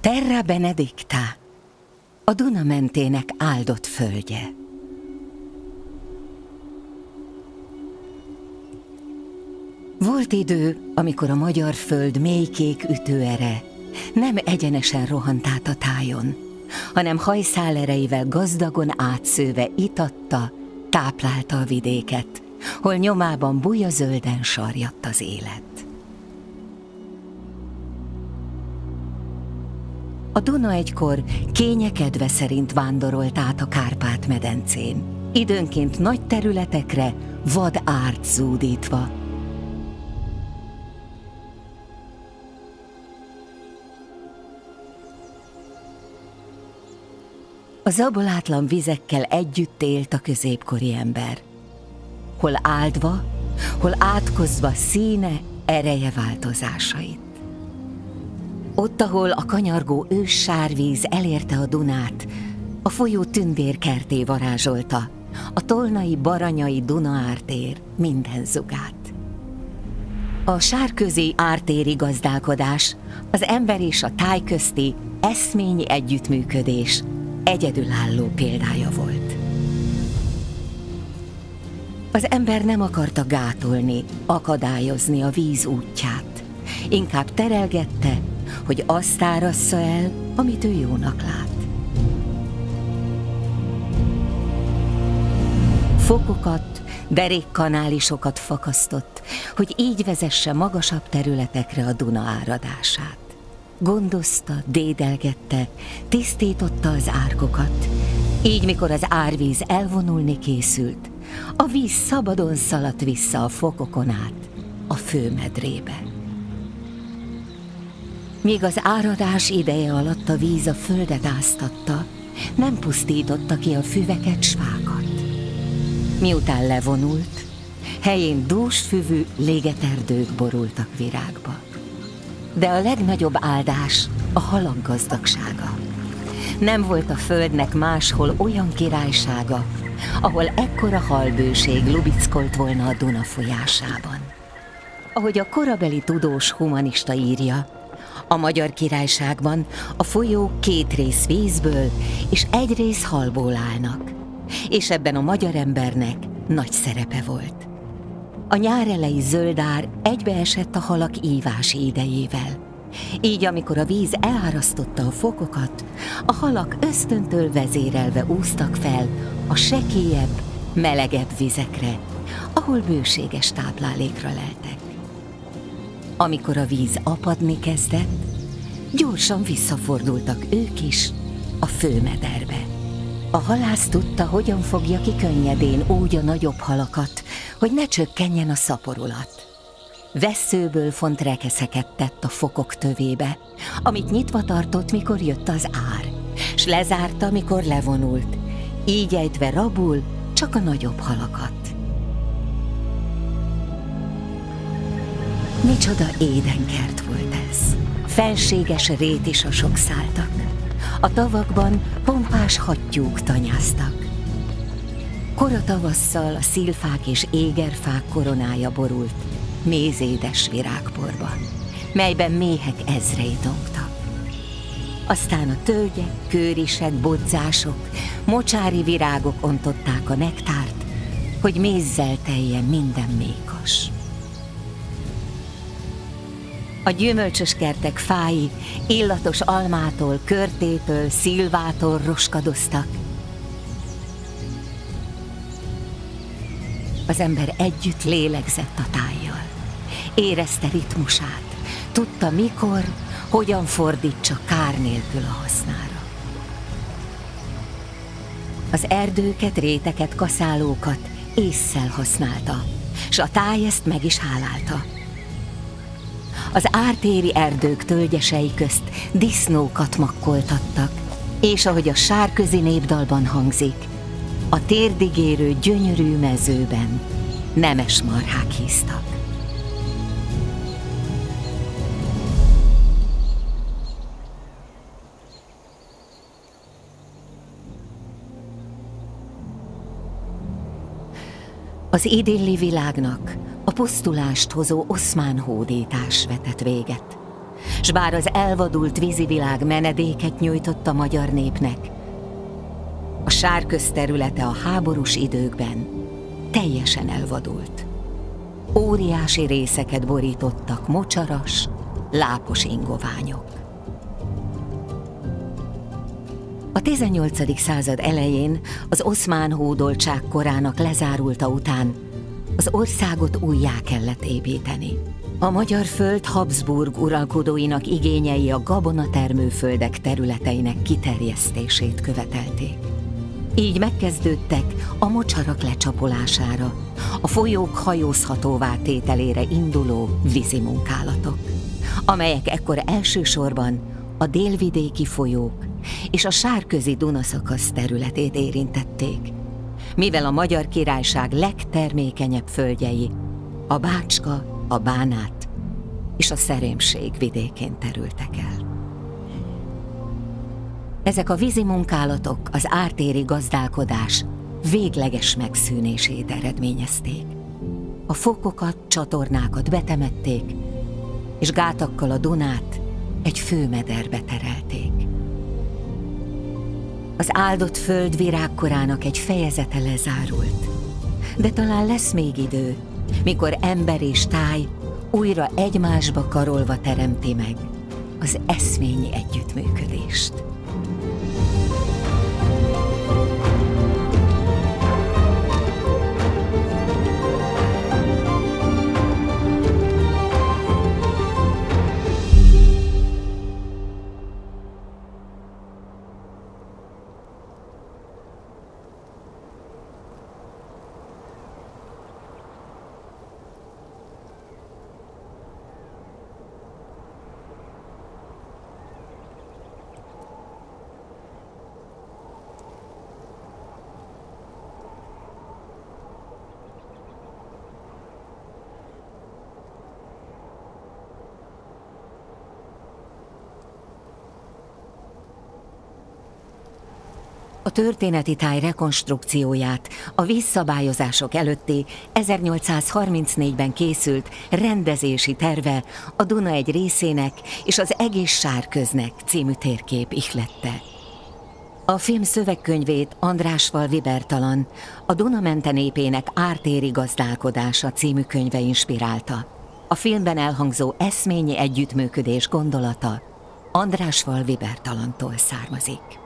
Terra Benedicta, a Duna mentének áldott földje. Volt idő, amikor a magyar föld mélykék ütőere nem egyenesen rohant át a tájon, hanem hajszál erejével gazdagon átszőve itatta, táplálta a vidéket, hol nyomában buja-zölden sarjadt az élet. A Duna egykor kényekedve szerint vándorolt át a Kárpát-medencén, időnként nagy területekre vad árt zúdítva. A zabolátlan vizekkel együtt élt a középkori ember. Hol áldva, hol átkozva színe, ereje változásait. Ott, ahol a kanyargó őssárvíz elérte a Dunát, a folyó tündérkertté varázsolta a tolnai baranyai Duna-ártér minden zugát. A sárközi ártéri gazdálkodás, az ember és a táj közti eszményi együttműködés egyedülálló példája volt. Az ember nem akarta gátolni, akadályozni a víz útját, inkább terelgette, hogy azt árassza el, amit ő jónak lát. Fokokat, derékkanálisokat fakasztott, hogy így vezesse magasabb területekre a Duna áradását. Gondozta, dédelgette, tisztította az árkokat, így mikor az árvíz elvonulni készült, a víz szabadon szaladt vissza a fokokon át a főmedrébe. Míg az áradás ideje alatt a víz a földet áztatta, nem pusztította ki a füveket s fákat. Miután levonult, helyén dúsfüvű légeterdők borultak virágba. De a legnagyobb áldás a halak gazdagsága. Nem volt a földnek máshol olyan királysága, ahol ekkora halbőség lubickolt volna a Duna folyásában. Ahogy a korabeli tudós humanista írja, a Magyar Királyságban a folyók 2 rész vízből és 1 rész halból állnak, és ebben a magyar embernek nagy szerepe volt. A nyárelei zöldár egybeesett a halak ívási idejével. Így, amikor a víz elárasztotta a fokokat, a halak ösztöntől vezérelve úsztak fel a sekélyebb, melegebb vizekre, ahol bőséges táplálékra leltek. Amikor a víz apadni kezdett, gyorsan visszafordultak ők is a főmederbe. A halász tudta, hogyan fogja ki könnyedén úgy a nagyobb halakat, hogy ne csökkenjen a szaporulat. Vesszőből font rekeszeket tett a fokok tövébe, amit nyitva tartott, mikor jött az ár, s lezárta, mikor levonult, így ejtve rabul csak a nagyobb halakat. Micsoda édenkert volt ez! Felséges rétisasok szálltak. A tavakban pompás hattyúk tanyáztak. Kora tavasszal a szilfák és égerfák koronája borult mézédes virágporban, melyben méhek ezrei dongtak. Aztán a tölgyek, kőrisek, bodzások, mocsári virágok ontották a nektárt, hogy mézzel teljen minden mékas. A gyümölcsös kertek fái illatos almától, körtétől, szilvától roskadoztak. Az ember együtt lélegzett a tájjal. Érezte ritmusát, tudta mikor, hogyan fordítsa kár nélkül a hasznára. Az erdőket, réteket, kaszálókat ésszel használta, s a táj ezt meg is hálálta. Az ártéri erdők tölgyesei közt disznókat makkoltattak, és ahogy a sárközi népdalban hangzik, a térdigérő gyönyörű mezőben nemes marhák híztak. Az idilli világnak a pusztulást hozó oszmán hódítás vetett véget. s bár az elvadult vízivilág menedéket nyújtott a magyar népnek, a Sárköz-területe a háborús időkben teljesen elvadult. Óriási részeket borítottak mocsaras, lápos ingoványok. A 18. század elején, az oszmán hódoltság korának lezárulta után az országot újjá kellett építeni. A magyar föld Habsburg uralkodóinak igényei a gabonatermőföldek területeinek kiterjesztését követelték. Így megkezdődtek a mocsarak lecsapolására, a folyók hajózhatóvá tételére induló vízimunkálatok, amelyek ekkor elsősorban a délvidéki folyók és a Sárközi Dunaszakasz területét érintették, mivel a Magyar Királyság legtermékenyebb földjei a Bácska, a Bánát és a Szerémség vidékén terültek el. Ezek a vízimunkálatok az ártéri gazdálkodás végleges megszűnését eredményezték. A fokokat, csatornákat betemették, és gátakkal a Dunát egy főmederbe terelték. Az áldott föld virágkorának egy fejezete lezárult, de talán lesz még idő, mikor ember és táj újra egymásba karolva teremti meg az eszményi együttműködést. A történeti táj rekonstrukcióját a vízszabályozások előtti 1834-ben készült rendezési terve a Duna egy részének és az egész Sárköznek című térkép ihlette. A film szövegkönyvét Andrásfal Vibertalan, a Dunamente népének ártéri gazdálkodása című könyve inspirálta. A filmben elhangzó eszményi együttműködés gondolata Andrásfal Vibertalantól származik.